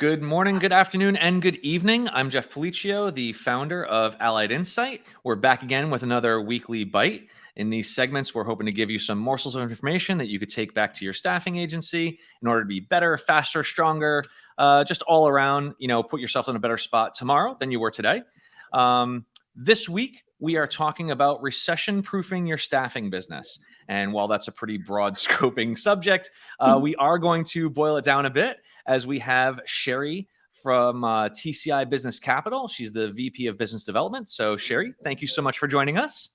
Good morning, good afternoon, and good evening. I'm Jeff Pelliccio, the founder of Allied Insight. We're back again with another weekly bite. In these segments, we're hoping to give you some morsels of information that you could take back to your staffing agency in order to be better, faster, stronger, just all around, put yourself in a better spot tomorrow than you were today. This week, we are talking about recession-proofing your staffing business. And while that's a pretty broad scoping subject, we are going to boil it down a bit as we have Sheri from TCI Business Capital. She's the VP of Business Development. So Sheri, thank you so much for joining us.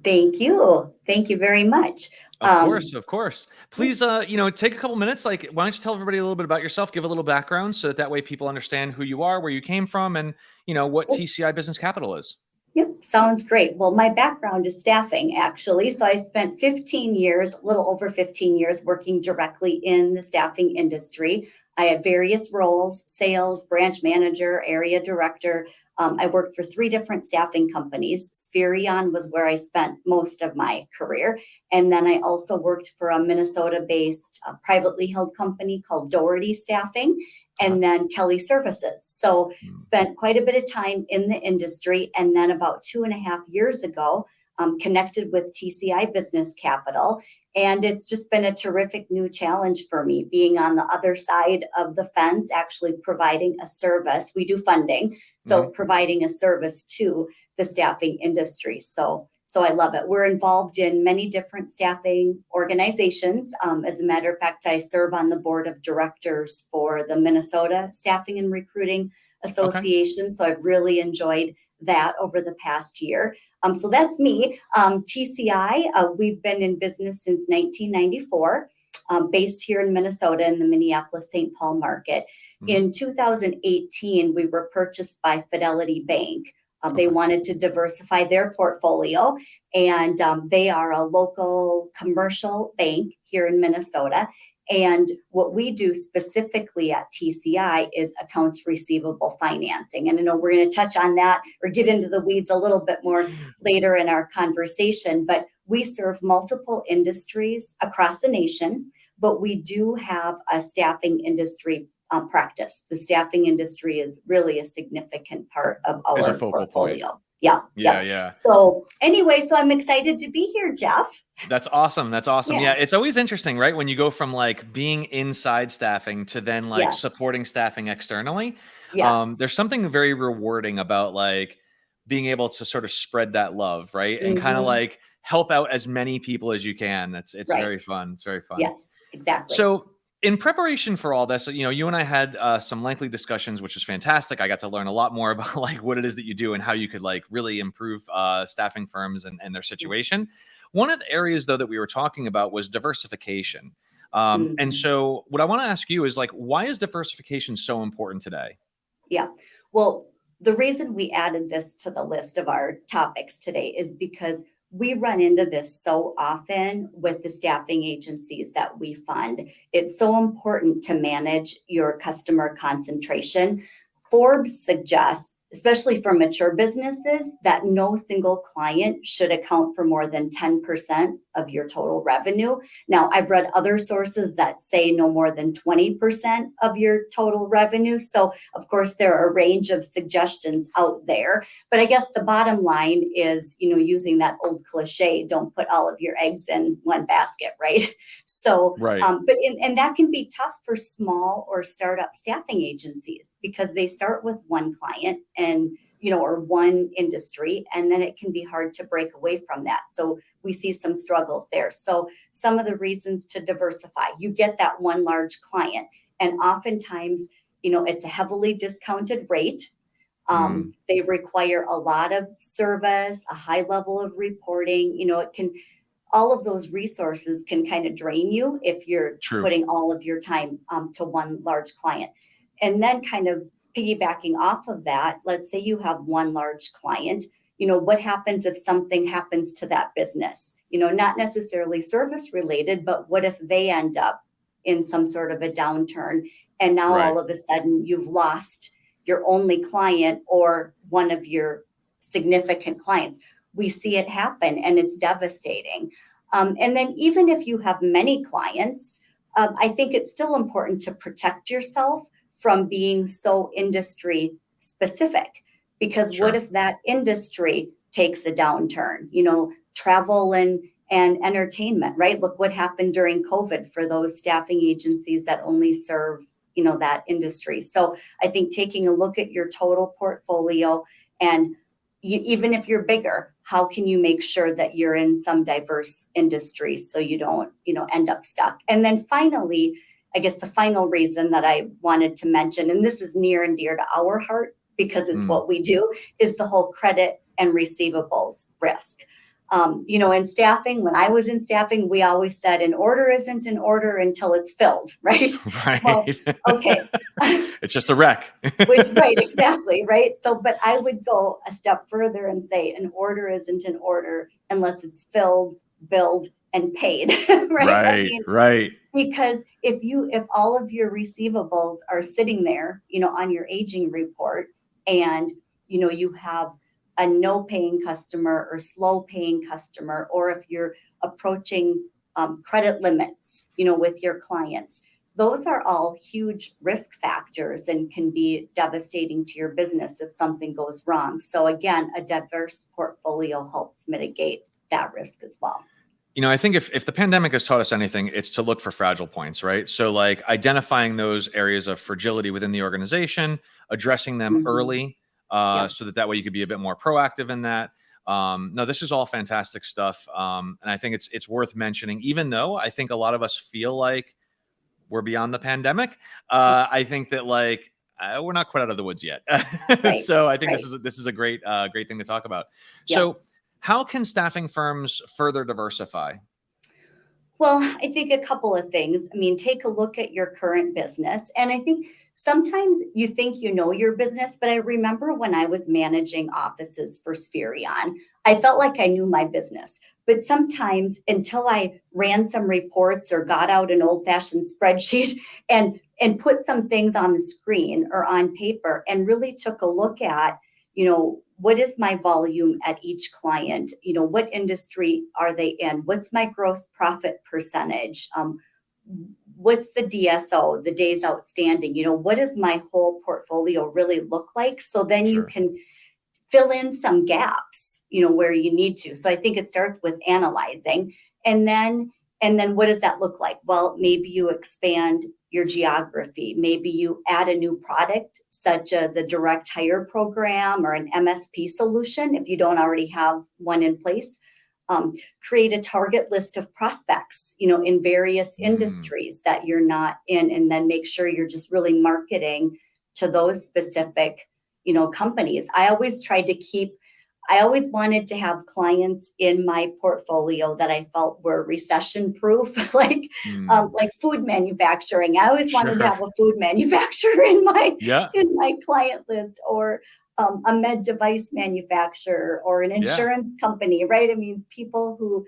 Thank you. Thank you very much. Of course. Please, take a couple minutes. Why don't you tell everybody a little bit about yourself, give a little background so that way people understand who you are, where you came from, and, what TCI Business Capital is. Yep, sounds great. Well, my background is staffing, actually. So I spent 15 years, a little over 15 years, working directly in the staffing industry. I had various roles: sales, branch manager, area director. I worked for 3 different staffing companies. Spherion was where I spent most of my career. And then I also worked for a Minnesota-based privately held company called Doherty Staffing, and then Kelly Services. So spent quite a bit of time in the industry. And then about 2.5 years ago, connected with TCI Business Capital. And it's just been a terrific new challenge for me, being on the other side of the fence, actually providing a service. We do funding, so providing a service to the staffing industry. So I love it. We're involved in many different staffing organizations. As a matter of fact, I serve on the board of directors for the Minnesota Staffing and Recruiting Association. Okay. So I've really enjoyed that over the past year. So that's me. TCI, we've been in business since 1994, based here in Minnesota in the Minneapolis-St. Paul market. In 2018, we were purchased by Fidelity Bank. They wanted to diversify their portfolio, and they are a local commercial bank here in Minnesota. And what we do specifically at TCI is accounts receivable financing. And I know we're going to touch on that or get into the weeds a little bit more later in our conversation, but we serve multiple industries across the nation, but we do have a staffing industry practice. The staffing industry is really a significant part of our portfolio. Yeah. So anyway, so I'm excited to be here, Jeff. That's awesome. Yeah. It's always interesting, right? When you go from being inside staffing to then supporting staffing externally. Yes. There's something very rewarding about being able to sort of spread that love, right? And kind of help out as many people as you can. It's very fun. It's very fun. Yes, exactly. So in preparation for all this, you and I had some lengthy discussions, which was fantastic. I got to learn a lot more about what it is that you do and how you could really improve staffing firms and their situation. One of the areas, though, that we were talking about was diversification. And so what I want to ask you is why is diversification so important today? Yeah, well, the reason we added this to the list of our topics today is because we run into this so often with the staffing agencies that we fund. It's so important to manage your customer concentration. Forbes suggests, especially for mature businesses, that no single client should account for more than 10% of your total revenue. Now, I've read other sources that say no more than 20% of your total revenue. So, of course, there are a range of suggestions out there. But I guess the bottom line is, using that old cliche, don't put all of your eggs in one basket, right? So, and that can be tough for small or startup staffing agencies because they start with one client and or one industry, and then it can be hard to break away from that. So we see some struggles there. So some of the reasons to diversify: you get that one large client, and oftentimes, it's a heavily discounted rate. They require a lot of service, a high level of reporting. All of those resources can kind of drain you if you're putting all of your time to one large client. And then kind of piggybacking off of that, let's say you have one large client, what happens if something happens to that business? Not necessarily service related, but what if they end up in some sort of a downturn? And now all of a sudden you've lost your only client or one of your significant clients. We see it happen and it's devastating. And then even if you have many clients, I think it's still important to protect yourself from being so industry specific. Because what if that industry takes a downturn? Travel and entertainment, right? Look what happened during COVID for those staffing agencies that only serve, that industry. So I think taking a look at your total portfolio, and even if you're bigger, how can you make sure that you're in some diverse industries so you don't, end up stuck? And then finally, I guess the final reason that I wanted to mention, and this is near and dear to our heart because it's what we do, is the whole credit and receivables risk. In staffing, when I was in staffing, we always said an order isn't an order until it's filled, right? Right. Well, okay. It's just a wreck. Right, exactly, right? So, but I would go a step further and say an order isn't an order unless it's filled, billed, and paid, right? Right. Because if all of your receivables are sitting there, on your aging report, and you have a no paying customer or slow paying customer, or if you're approaching credit limits, with your clients, those are all huge risk factors and can be devastating to your business if something goes wrong. So again, a diverse portfolio helps mitigate that risk as well. I think if the pandemic has taught us anything, it's to look for fragile points, right? So like identifying those areas of fragility within the organization, addressing them early, so that way you could be a bit more proactive in that. No, this is all fantastic stuff. And I think it's worth mentioning, even though I think a lot of us feel like we're beyond the pandemic. I think that we're not quite out of the woods yet. So I think this is a great thing to talk about. So how can staffing firms further diversify? Well, I think a couple of things. I mean, take a look at your current business. And I think sometimes you think you know your business, but I remember when I was managing offices for Spherion, I felt like I knew my business. But sometimes until I ran some reports or got out an old-fashioned spreadsheet and put some things on the screen or on paper and really took a look at, what is my volume at each client? What industry are they in? What's my gross profit percentage? What's the DSO, the days outstanding? What does my whole portfolio really look like? So then you can fill in some gaps, where you need to. So I think it starts with analyzing. And then what does that look like? Well, maybe you expand your geography. Maybe you add a new product, such as a direct hire program or an MSP solution, if you don't already have one in place. Create a target list of prospects, in various industries that you're not in, and then make sure you're just really marketing to those specific, companies. I always wanted to have clients in my portfolio that I felt were recession proof, like food manufacturing. I always wanted to have a food manufacturer in my client list, or a med device manufacturer, or an insurance company, right? I mean, people who,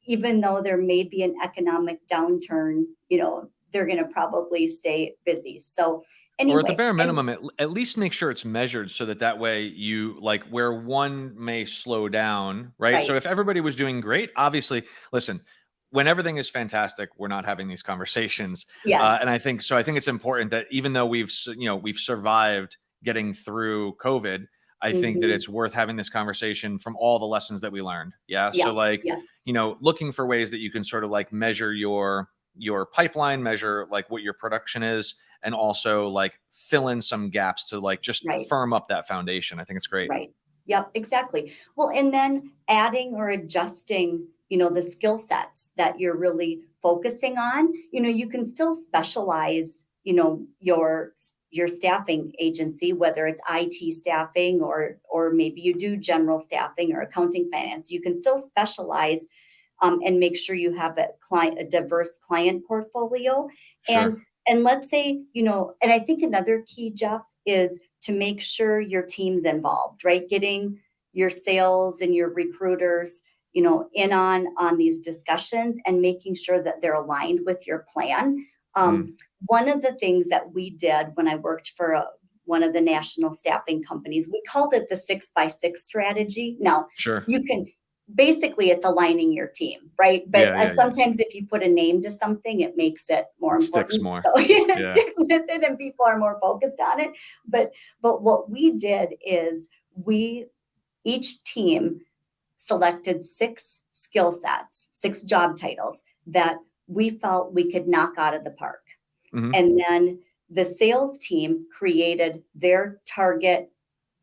even though there may be an economic downturn, they're going to probably stay busy. So anyway, or at the bare minimum, at least make sure it's measured so that way you where one may slow down, right? So if everybody was doing great, obviously, listen, when everything is fantastic, we're not having these conversations. And I think it's important that even though we've survived getting through COVID, I think that it's worth having this conversation from all the lessons that we learned. So looking for ways that you can sort of measure your pipeline, measure what your production is, and also fill in some gaps to just firm up that foundation. I think it's great. Right. Yep, exactly. Well, and then adding or adjusting, the skill sets that you're really focusing on. You can still specialize, your staffing agency, whether it's IT staffing or maybe you do general staffing or accounting, finance. You can still specialize and make sure you have a diverse client portfolio. And let's say, and I think another key, Jeff, is to make sure your team's involved, right? Getting your sales and your recruiters, in on these discussions and making sure that they're aligned with your plan. One of the things that we did when I worked for one of the national staffing companies, we called it the 6x6 strategy. Now, basically it's aligning your team, right? But sometimes if you put a name to something, it makes it more important. Sticks more. So it sticks with it and people are more focused on it. But what we did is each team selected 6 skill sets, 6 job titles that we felt we could knock out of the park. Mm-hmm. And then the sales team created their target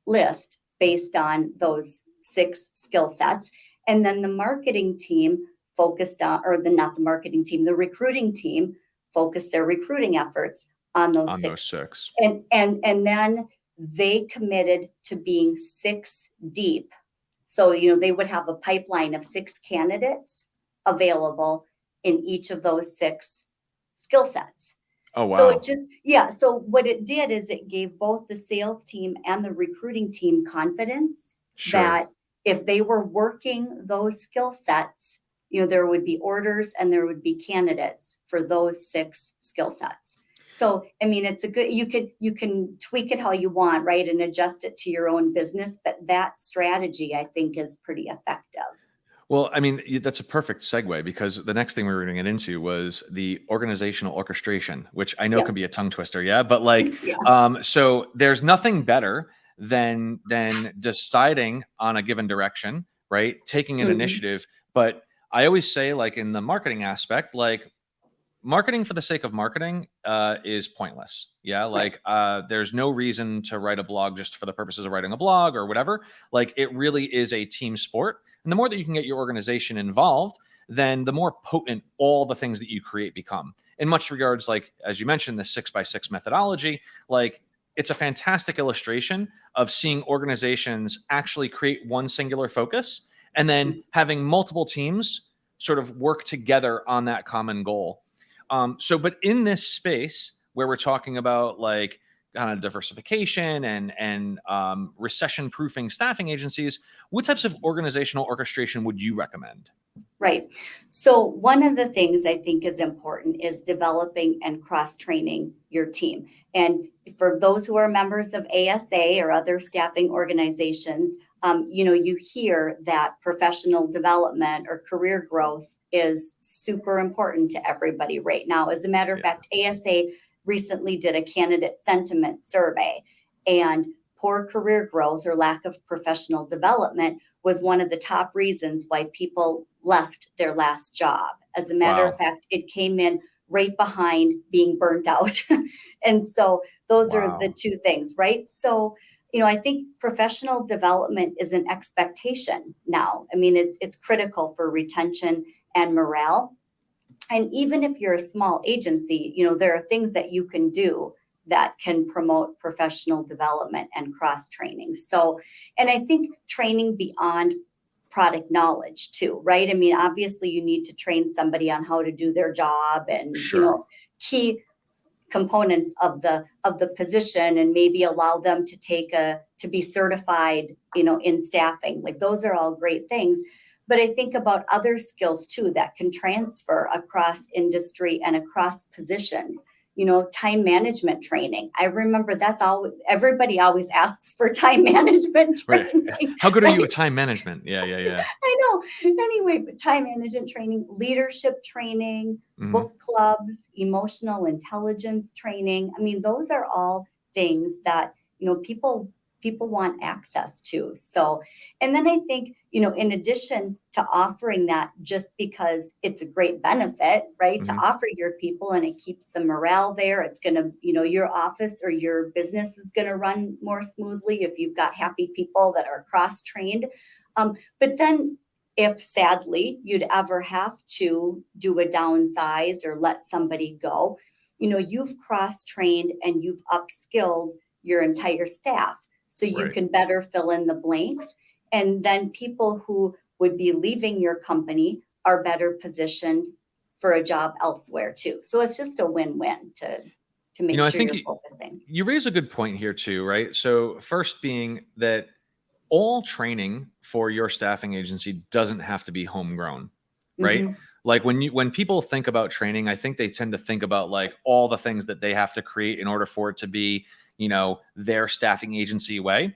list based on those 6 skill sets. And then the marketing team focused on, the recruiting team focused their recruiting efforts on those 6. And then they committed to being 6 deep. So, they would have a pipeline of 6 candidates available in each of those 6 skill sets. Oh, wow. So so what it did is it gave both the sales team and the recruiting team confidence that if they were working those skill sets, there would be orders and there would be candidates for those 6 skill sets. So, I mean, it's you can tweak it how you want, right? And adjust it to your own business. But that strategy, I think, is pretty effective. Well, I mean, that's a perfect segue because the next thing we were going to get into was the organizational orchestration, which I know can be a tongue twister. Yeah. But so there's nothing better than deciding on a given direction, right? Taking an initiative. But I always say, like, in the marketing aspect, like, marketing for the sake of marketing is pointless. Yeah. Like there's no reason to write a blog just for the purposes of writing a blog or whatever. Like, it really is a team sport. And the more that you can get your organization involved, then the more potent all the things that you create become. In much regards, like, as you mentioned, the 6x6 methodology, like, it's a fantastic illustration of seeing organizations actually create one singular focus and then having multiple teams sort of work together on that common goal. But in this space where we're talking about, like, kind of diversification and recession proofing staffing agencies, what types of organizational orchestration would you recommend? Right. So one of the things I think is important is developing and cross-training your team. And for those who are members of ASA or other staffing organizations, you hear that professional development or career growth is super important to everybody right now. As a matter of fact, ASA recently did a candidate sentiment survey, and poor career growth or lack of professional development was one of the top reasons why people left their last job. As a matter of fact, it came in right behind being burnt out. And so those are the 2 things, right? So, I think professional development is an expectation now. I mean, it's critical for retention and morale. And even if you're a small agency, there are things that you can do that can promote professional development and cross-training. So, and I think training beyond product knowledge too, right? I mean, obviously you need to train somebody on how to do their job and, key components of the position, and maybe allow them to be certified, in staffing. Like, those are all great things. But I think about other skills too that can transfer across industry and across positions. Time management training. I remember that's all everybody always asks for, time management training. Right. How good are you at time management? Yeah. I know. Anyway, but time management training, leadership training, book clubs, emotional intelligence training. I mean, those are all things that, people want access to. So, and then I think, in addition to offering that just because it's a great benefit, right, to offer your people and it keeps the morale there, it's going to, your office or your business is going to run more smoothly if you've got happy people that are cross-trained. But then if sadly you'd ever have to do a downsize or let somebody go, you've cross-trained and you've upskilled your entire staff. So you can better fill in the blanks. And then people who would be leaving your company are better positioned for a job elsewhere too. So it's just a win-win to make sure you're focusing. You raise a good point here too, right? So first being that all training for your staffing agency doesn't have to be homegrown, right? Like, when people think about training, I think they tend to think about, like, all the things that they have to create in order for it to be, their staffing agency way.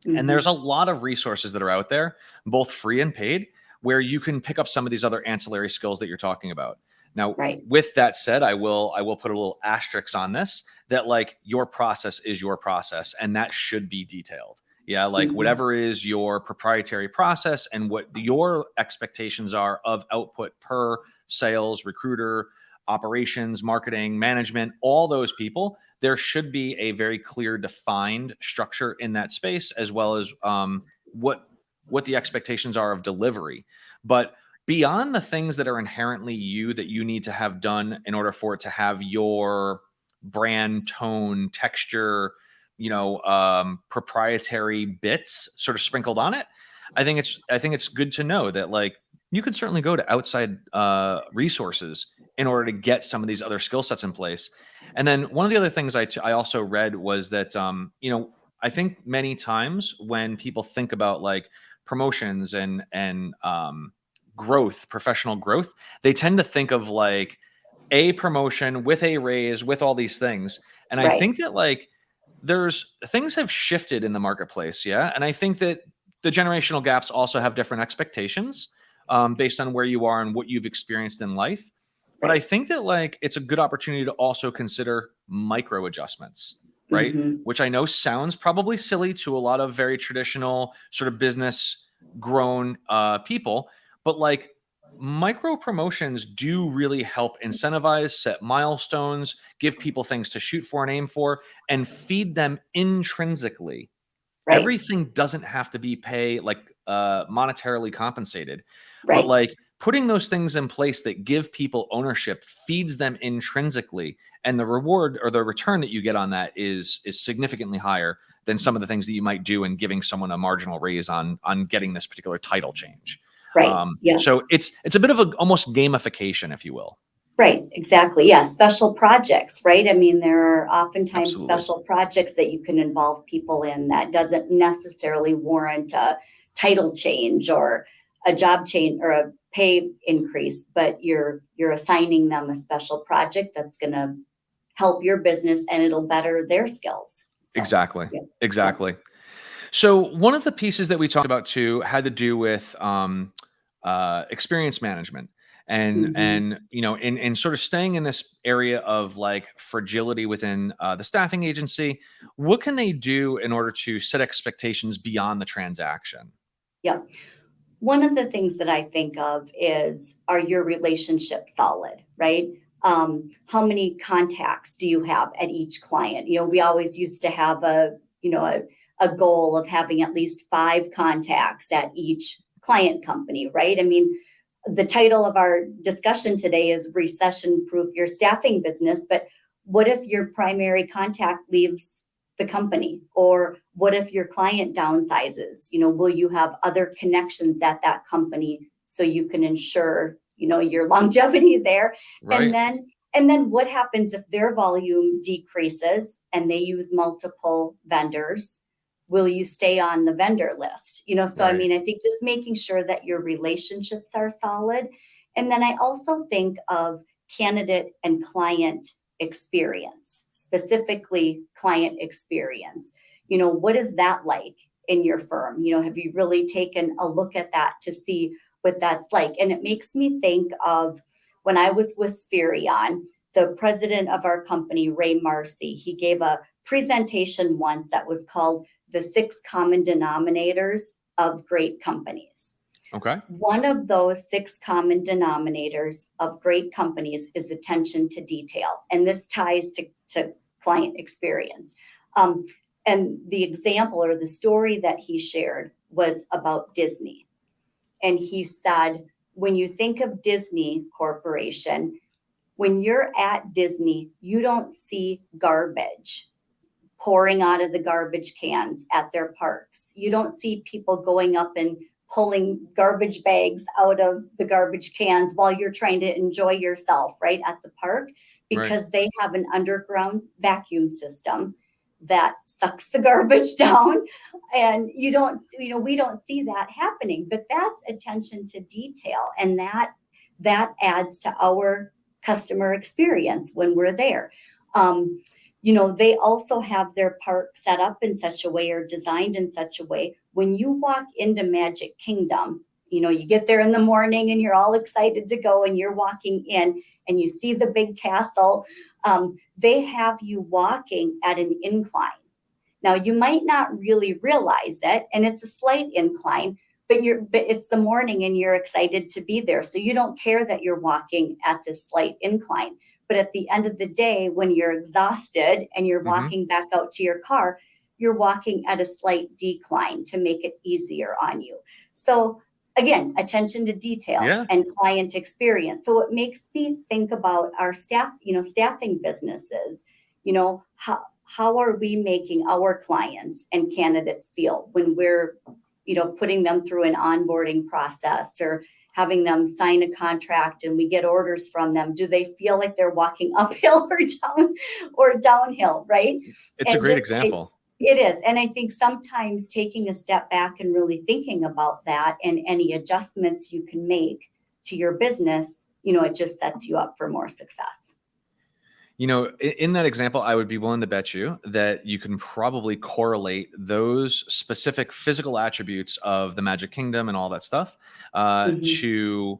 And there's a lot of resources that are out there, both free and paid, where you can pick up some of these other ancillary skills that you're talking about. Now, Right. with that said, I will put a little asterisk on this, that like your process is your process and that should be detailed. Yeah, like Mhm. whatever is your proprietary process and what your expectations are of output per sales, recruiter, operations, marketing, management, all those people, there should be a very clear defined structure in that space, as well as what the expectations are of delivery. But beyond the things that are inherently you that you need to have done in order for it to have your brand, tone, texture, proprietary bits sort of sprinkled on it, I think it's good to know that like you could certainly go to outside resources in order to get some of these other skill sets in place. And then one of the other things I also read was that I think many times when people think about like promotions and growth, professional growth, they tend to think of like a promotion with a raise with all these things. And I Right. think that like there's things have shifted in the marketplace. Yeah. And I think that the generational gaps also have different expectations based on where you are and what you've experienced in life. But I Right. think that like it's a good opportunity to also consider micro adjustments, right? Mhm. Which I know sounds probably silly to a lot of very traditional sort of business grown people, but like micro promotions do really help incentivize, set milestones, give people things to shoot for and aim for, and feed them intrinsically. Right. Everything doesn't have to be monetarily compensated, but Right. like putting those things in place that give people ownership feeds them intrinsically, and the reward or the return that you get on that is significantly higher than some of the things that you might do in giving someone a marginal raise on getting this particular title change. Right. Yeah. So it's a bit of a almost gamification, if you will. Right, exactly. Yeah, special projects, right? I mean, there are oftentimes Absolutely. special projects that you can involve people in that doesn't necessarily warrant a title change or a job change or a pay increase, but you're assigning them a special project that's going to help your business and it'll better their skills. So, Exactly. yeah, yeah. Exactly. So one of the pieces that we talked about too had to do with experience management, Mhm. and in sort of staying in this area of like fragility within the staffing agency. What can they do in order to set expectations beyond the transaction? Yeah. One of the things that I think of is, are your relationships solid, right? How many contacts do you have at each client? We always used to have a goal of having at least 5 contacts at each client company, right? I mean, the title of our discussion today is Recession Proof Your Staffing Business, but what if your primary contact leaves the company? Or what if your client downsizes? Will you have other connections at that company so you can ensure, your longevity there? And Right. then what happens if their volume decreases and they use multiple vendors? Will you stay on the vendor list? So I Right. mean, I think just making sure that your relationships are solid. And then I also think of candidate and client experience, specifically client experience. What is that like in your firm? Have you really taken a look at that to see what that's like? And it makes me think of when I was with Spherion, the president of our company, Ray Marcy, he gave a presentation once that was called The 6 Common Denominators of Great Companies. Okay. One of those 6 common denominators of great companies is attention to detail. And this ties to client experience. Um, and the example or the story that he shared was about Disney. And he said, when you think of Disney Corporation, when you're at Disney, you don't see garbage pouring out of the garbage cans at their parks. You don't see people going up and pulling garbage bags out of the garbage cans while you're trying to enjoy yourself right at the park, Right. because they have an underground vacuum system that sucks the garbage down. And we don't see that happening, but that's attention to detail. And that adds to our customer experience when we're there. They also have their park set up in such a way or designed in such a way. When you walk into Magic Kingdom, you get there in the morning and you're all excited to go and you're walking in and you see the big castle. They have you walking at an incline. Now, you might not really realize it, and it's a slight incline, but it's the morning and you're excited to be there. So you don't care that you're walking at this slight incline. But at the end of the day, when you're exhausted and you're walking back out to your car, you're walking at a slight decline to make it easier on you. So again, attention to detail and client experience. So it makes me think about our staffing businesses. How are we making our clients and candidates feel when we're, putting them through an onboarding process or having them sign a contract and we get orders from them? Do they feel like they're walking uphill or downhill, right? It's a great example. It is. And I think sometimes taking a step back and really thinking about that and any adjustments you can make to your business, it just sets you up for more success. In that example, I would be willing to bet you that you can probably correlate those specific physical attributes of the Magic Kingdom and all that stuff to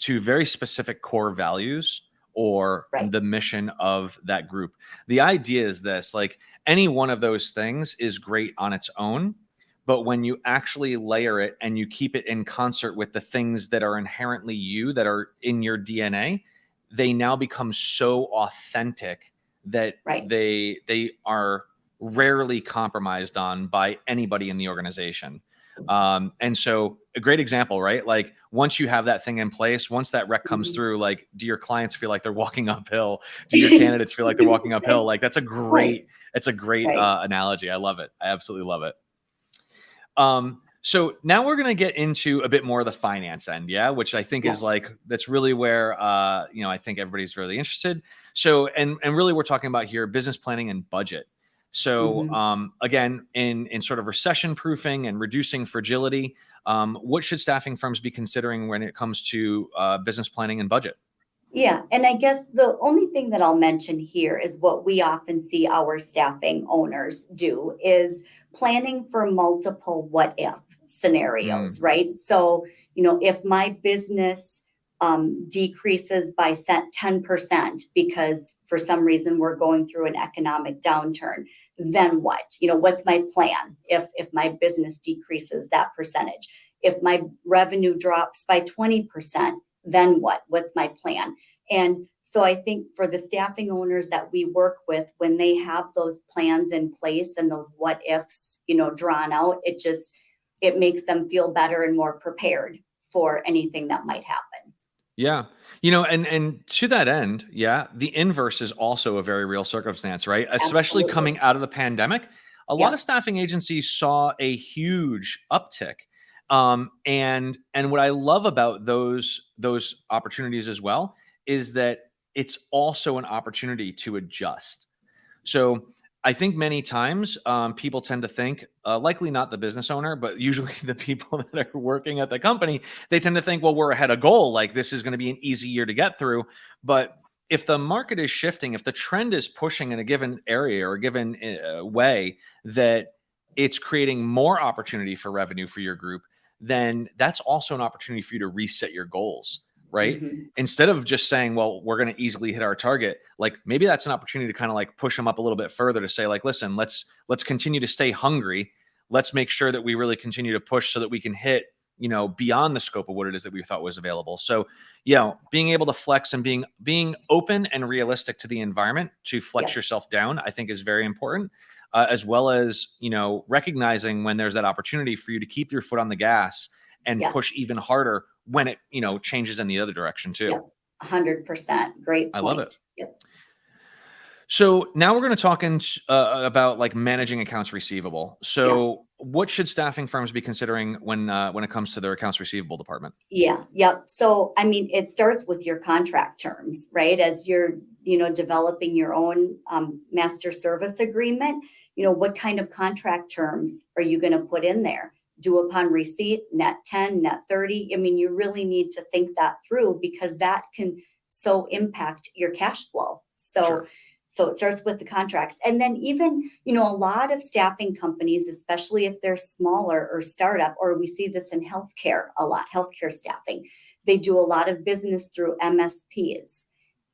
very specific core values or the mission of that group. The idea is this, like any one of those things is great on its own, but when you actually layer it and you keep it in concert with the things that are inherently you, that are in your DNA, they now become so authentic that they are rarely compromised on by anybody in the organization. And so a great example, right? Like once you have that thing in place, once that rec comes through, like, do your clients feel like they're walking uphill? Do your candidates feel like they're walking uphill? Like that's a great analogy. I love it. I absolutely love it. So now we're going to get into a bit more of the finance end, which I think is like, that's really where, I think everybody's really interested. So, and really we're talking about here, business planning and budget. So again, in sort of recession proofing and reducing fragility, what should staffing firms be considering when it comes to business planning and budget? Yeah. And I guess the only thing that I'll mention here is what we often see our staffing owners do is planning for multiple what if scenarios, right? So, if my business decreases by 10% because for some reason we're going through an economic downturn, then what? What's my plan if my business decreases that percentage? If my revenue drops by 20%, then what? What's my plan? And so I think for the staffing owners that we work with, when they have those plans in place and those what ifs, drawn out, it makes them feel better and more prepared for anything that might happen. Yeah. And to that end, the inverse is also a very real circumstance, right? Especially coming out of the pandemic, a lot of staffing agencies saw a huge uptick. And what I love about those opportunities as well is that it's also an opportunity to adjust. So I think many times people tend to think, likely not the business owner, but usually the people that are working at the company, they tend to think, well, we're ahead of goal. Like this is going to be an easy year to get through. But if the market is shifting, if the trend is pushing in a given area or a given way that it's creating more opportunity for revenue for your group, then that's also an opportunity for you to reset your goals. Right? Instead of just saying, well, we're going to easily hit our target, like maybe that's an opportunity to kind of like push them up a little bit further to say like, listen, let's continue to stay hungry. Let's make sure that we really continue to push so that we can hit, beyond the scope of what it is that we thought was available. So, being able to flex and being open and realistic to the environment to flex yourself down, I think is very important. As well as, recognizing when there's that opportunity for you to keep your foot on the gas and push even harder when it, changes in the other direction too. 100%. Great point. I love it. So now we're going to talk about like managing accounts receivable. So what should staffing firms be considering when it comes to their accounts receivable department? So, it starts with your contract terms, right? As you're, developing your own master service agreement, what kind of contract terms are you going to put in there? Due upon receipt, net 10, net 30. You really need to think that through because that can so impact your cash flow. So So it starts with the contracts. And then even, a lot of staffing companies, especially if they're smaller or startup, or we see this in healthcare a lot, healthcare staffing, they do a lot of business through MSPs.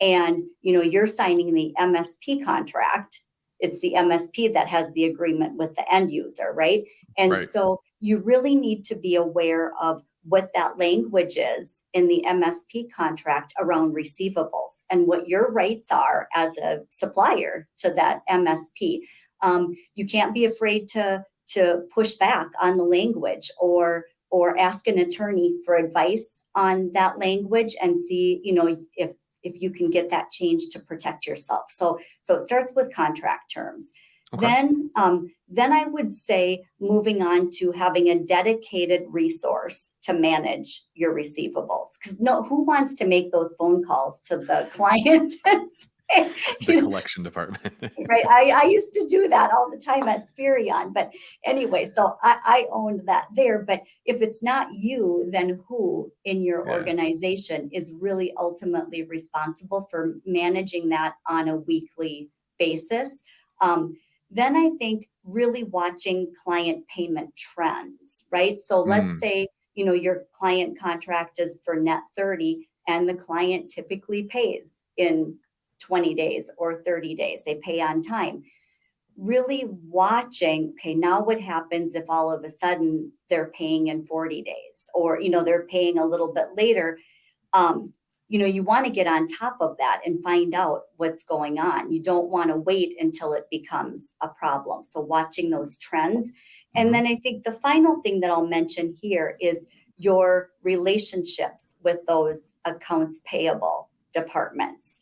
And, you're signing the MSP contract. It's the MSP that has the agreement with the end user, right? And Right. so you really need to be aware of what that language is in the MSP contract around receivables and what your rights are as a supplier to that MSP. You can't be afraid to push back on the language or ask an attorney for advice on that language and see, if you can get that change to protect yourself. So it starts with contract terms. Okay. Then I would say moving on to having a dedicated resource to manage your receivables. Because who wants to make those phone calls to the client? The collection department. Right. I used to do that all the time at Spirion. But anyway, so I owned that there. But if it's not you, then who in your organization is really ultimately responsible for managing that on a weekly basis? Then I think really watching client payment trends, right? So let's say, your client contract is for net 30 and the client typically pays in 20 days or 30 days. They pay on time. Really watching, okay, now what happens if all of a sudden they're paying in 40 days or, they're paying a little bit later? You want to get on top of that and find out what's going on. You don't want to wait until it becomes a problem. So watching those trends. And then I think the final thing that I'll mention here is your relationships with those accounts payable departments.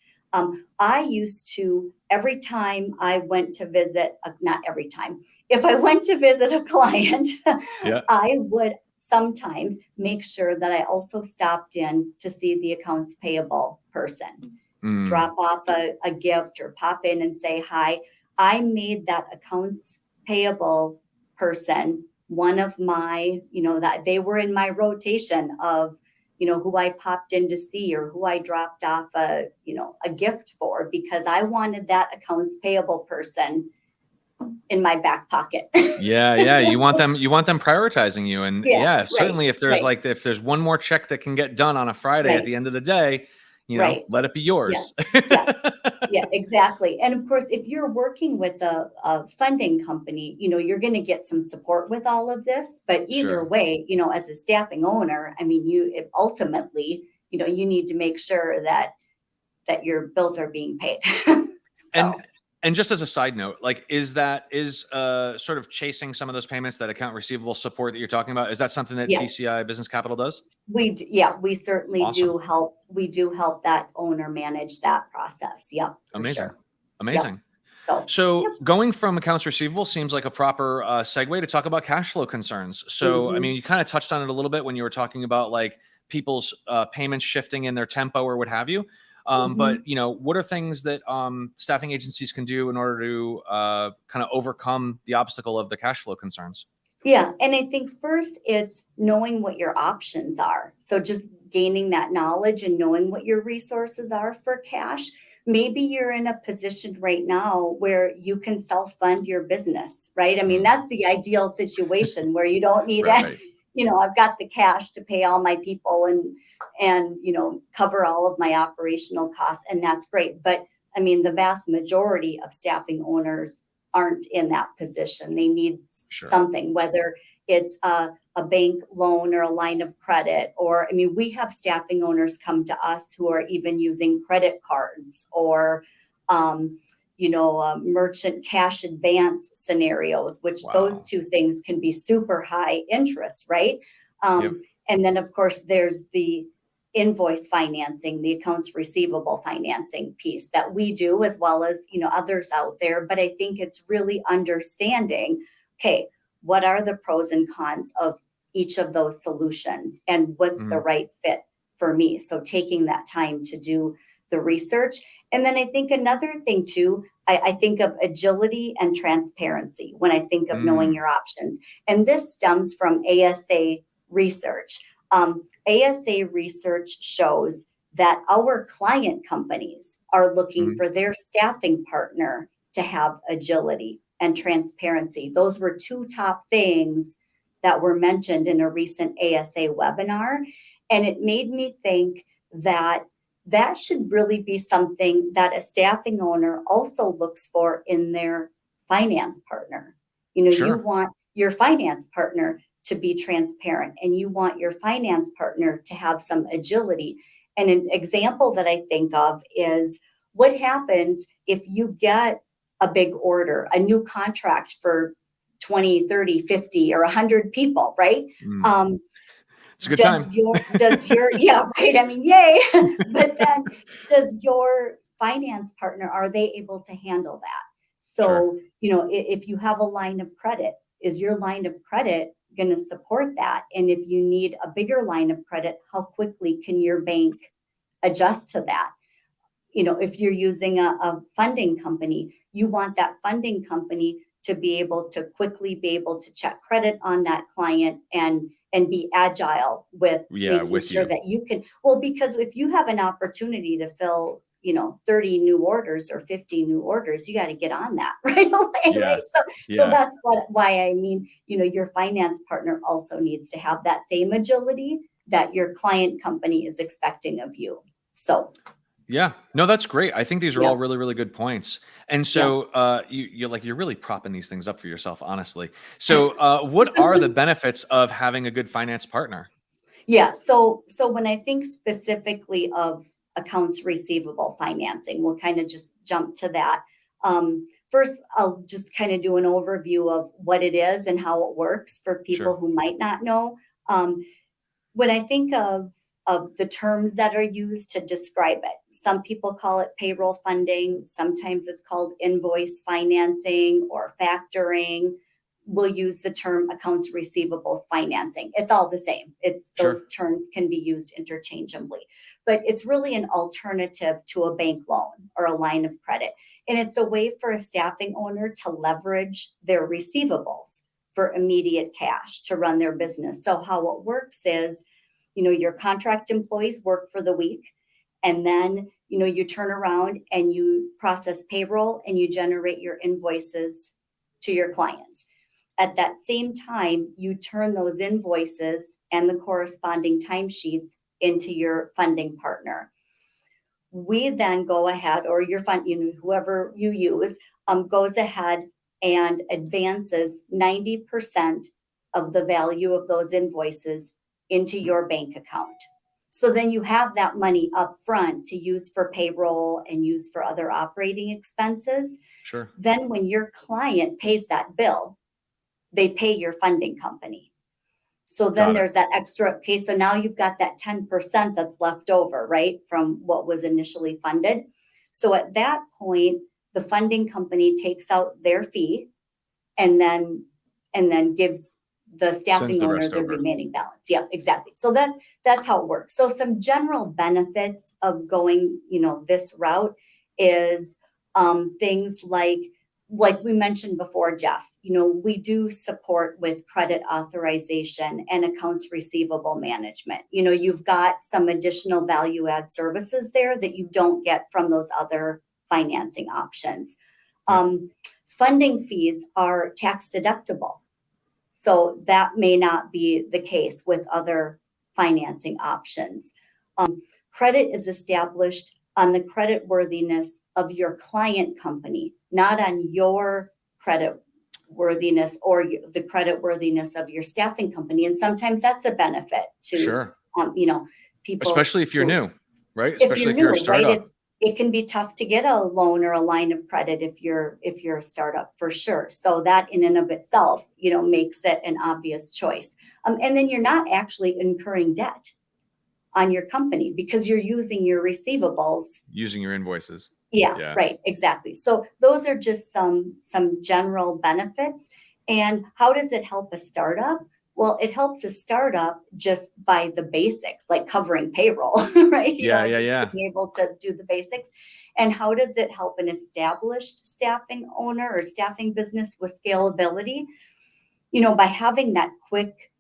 I used to, every time I went to visit, not every time, if I went to visit a client, I would sometimes make sure that I also stopped in to see the accounts payable person, drop off a gift or pop in and say hi. I made that accounts payable person one of my, that they were in my rotation of, who I popped in to see or who I dropped off a gift for, because I wanted that accounts payable person in my back pocket. Yeah. You want them prioritizing you. And certainly if there's if there's one more check that can get done on a Friday at the end of the day, let it be yours. Yes. Yeah, exactly. And of course, if you're working with a funding company, you're going to get some support with all of this. But either way, as a staffing owner, I mean, ultimately, you need to make sure that your bills are being paid. And just as a side note, is sort of chasing some of those payments, that account receivable support that you're talking about, is that something that TCI Business Capital does? We certainly do help. We do help that owner manage that process. Yep. Amazing. Sure. Amazing. Yep. So going from accounts receivable seems like a proper segue to talk about cash flow concerns. So, I mean, you kind of touched on it a little bit when you were talking about people's payments shifting in their tempo or what have you. But, what are things that staffing agencies can do in order to kind of overcome the obstacle of the cash flow concerns? Yeah. And I think first it's knowing what your options are. So just gaining that knowledge and knowing what your resources are for cash. Maybe you're in a position right now where you can self-fund your business, right? I mean, that's the ideal situation where you don't need Right. I've got the cash to pay all my people and cover all of my operational costs, and that's great. But I mean, the vast majority of staffing owners aren't in that position. They need something, whether it's a bank loan or a line of credit, or, I mean, we have staffing owners come to us who are even using credit cards or, merchant cash advance scenarios, which those two things can be super high interest, right? And then, of course, there's the invoice financing, the accounts receivable financing piece that we do, as well as, others out there. But I think it's really understanding, okay, what are the pros and cons of each of those solutions and what's the right fit for me? So taking that time to do the research. And then I think another thing too, I think of agility and transparency when I think of knowing your options. And this stems from ASA research. ASA research shows that our client companies are looking Mhm. for their staffing partner to have agility and transparency. Those were two top things that were mentioned in a recent ASA webinar. And it made me think that that should really be something that a staffing owner also looks for in their finance partner. You Sure. want your finance partner to be transparent, and you want your finance partner to have some agility. And an example that I think of is what happens if you get a big order, a new contract for 20, 30, 50, or 100 people, right? Mm. Um, It's a good time. yeah, right. I mean, yay. But then does your finance partner, are they able to handle that? Sure. So, if you have a line of credit, is your line of credit going to support that? And if you need a bigger line of credit, how quickly can your bank adjust to that? If you're using a funding company, you want that funding company to be able to quickly be able to check credit on that client and be agile with Yeah, making with sure you. that you can, well, because if you have an opportunity to fill 30 new orders or 50 new orders, you got to get on that right away, Yeah. right? So Yeah. that's why I mean, your finance partner also needs to have that same agility that your client company is expecting of you. So Yeah. No, that's great. I think these are yeah, all really, really good points. And yeah. so you're really propping these things up for yourself, honestly. So what are the benefits of having a good finance partner? Yeah. So when I think specifically of accounts receivable financing, we'll kind of just jump to that. First, I'll just kind of do an overview of what it is and how it works for people Sure. who might not know. Um, when I think of the terms that are used to describe it, some people call it payroll funding. Sometimes it's called invoice financing or factoring. We'll use the term accounts receivables financing. It's all the same. It's Sure. those terms can be used interchangeably, but it's really an alternative to a bank loan or a line of credit. And it's a way for a staffing owner to leverage their receivables for immediate cash to run their business. So how it works is, your contract employees work for the week, and then, you turn around and you process payroll and you generate your invoices to your clients. At that same time, you turn those invoices and the corresponding timesheets into your funding partner. We then go ahead, or your fund, whoever you use, goes ahead and advances 90% of the value of those invoices into your bank account. So then you have that money up front to use for payroll and use for other operating expenses. Sure. Then when your client pays that bill, they pay your funding company. So then Got it. there's that extra, okay, so now you've got that 10% that's left over, right, from what was initially funded. So at that point, the funding company takes out their fee and then gives the Sends staffing the owner rest the over. remaining balance. Yeah, exactly. So that's how it works. So some general benefits of going, this route is things like we mentioned before, Jeff, we do support with credit authorization and accounts receivable management. You've got some additional value add services there that you don't get from those other financing options. Yeah. Funding fees are tax deductible. So that may not be the case with other financing options. Credit is established on the credit worthiness of your client company, not on your credit worthiness or the credit worthiness of your staffing company. And sometimes that's a benefit to, Sure. people Especially if you're who, new, right? if Especially you're if you're a new, right? startup. It can be tough to get a loan or a line of credit if you're a startup, for sure. So that in and of itself, makes it an obvious choice. And then you're not actually incurring debt on your company because you're using your receivables. Using your invoices. Yeah, Yeah. right, exactly. So those are just some general benefits. And how does it help a startup? Well, it helps a startup just by the basics, like covering payroll, right? Yeah. Yeah. Just Yeah. being able to do the basics. And how does it help an established staffing owner or staffing business with scalability? By having that quick,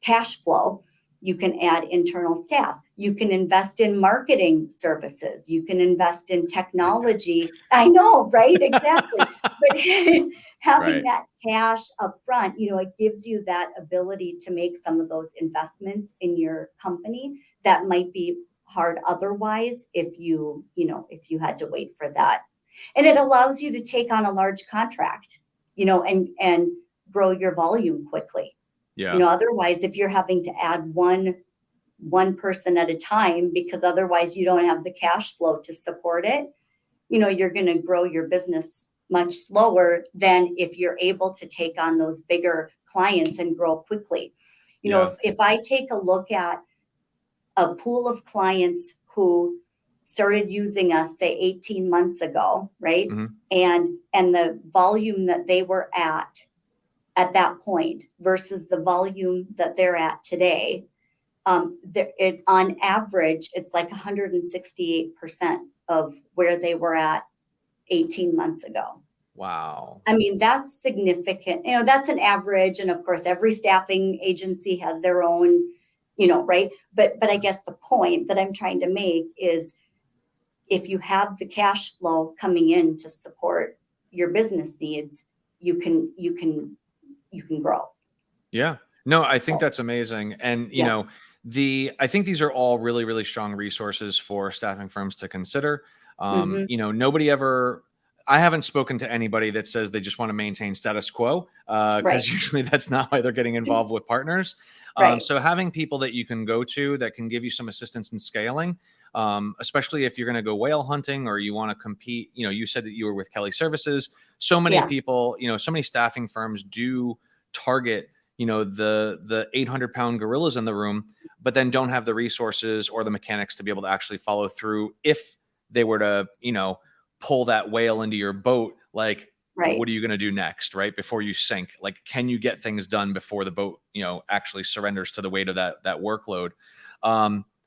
cash flow, you can add internal staff. You can invest in marketing services. You can invest in technology. I know, right? Exactly. But having Right. that cash up front, it gives you that ability to make some of those investments in your company that might be hard otherwise if you had to wait for that. And it allows you to take on a large contract, and grow your volume quickly. Yeah. Otherwise, if you're having to add one person at a time, because otherwise you don't have the cash flow to support it, you're going to grow your business much slower than if you're able to take on those bigger clients and grow quickly. If I take a look at a pool of clients who started using us, say 18 months ago, right? Mm-hmm. And the volume that they were at that point versus the volume that they're at today, on average, it's like 168% of where they were at 18 months ago. Wow. I mean, that's significant. That's an average. And of course, every staffing agency has their own, right? But I guess the point that I'm trying to make is if you have the cash flow coming in to support your business needs, you can grow. Yeah. No, I think that's amazing. And, I think these are all really, really strong resources for staffing firms to consider. Nobody ever, I haven't spoken to anybody that says they just want to maintain status quo, because usually that's not why they're getting involved with partners. Right. So having people that you can go to that can give you some assistance in scaling, especially if you're going to go whale hunting or you want to compete. You said that you were with Kelly Services. So many people, so many staffing firms do target the 800-pound gorillas in the room, but then don't have the resources or the mechanics to be able to actually follow through if they were to pull that whale into your boat. Like, what are you going to do next, right, before you sink? Like, can you get things done before the boat actually surrenders to the weight of that workload?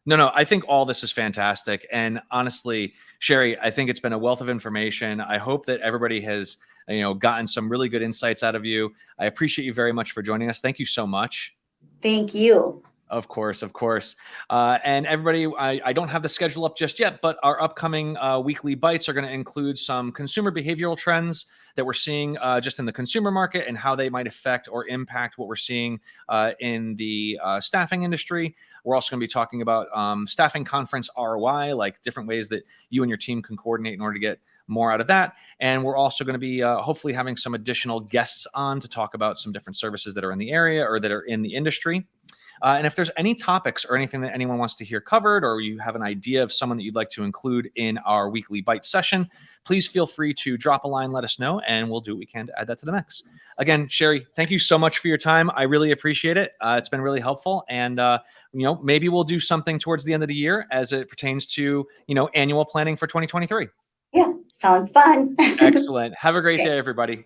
No, I think all this is fantastic. And honestly, Sheri, I think it's been a wealth of information. I hope that everybody has gotten some really good insights out of you. I appreciate you very much for joining us. Thank you so much. Thank you. Of course. And everybody, I don't have the schedule up just yet, but our upcoming weekly bites are going to include some consumer behavioral trends that we're seeing just in the consumer market and how they might affect or impact what we're seeing in the staffing industry. We're also going to be talking about staffing conference ROI, like different ways that you and your team can coordinate in order to get more out of that. And we're also going to be hopefully having some additional guests on to talk about some different services that are in the area or that are in the industry. And if there's any topics or anything that anyone wants to hear covered, or you have an idea of someone that you'd like to include in our weekly bite session, please feel free to drop a line, let us know, and we'll do what we can to add that to the mix. Again, Sheri, thank you so much for your time. I really appreciate it. It's been really helpful. And, maybe we'll do something towards the end of the year as it pertains to, annual planning for 2023. Yeah, sounds fun. Excellent. Have a great day, everybody.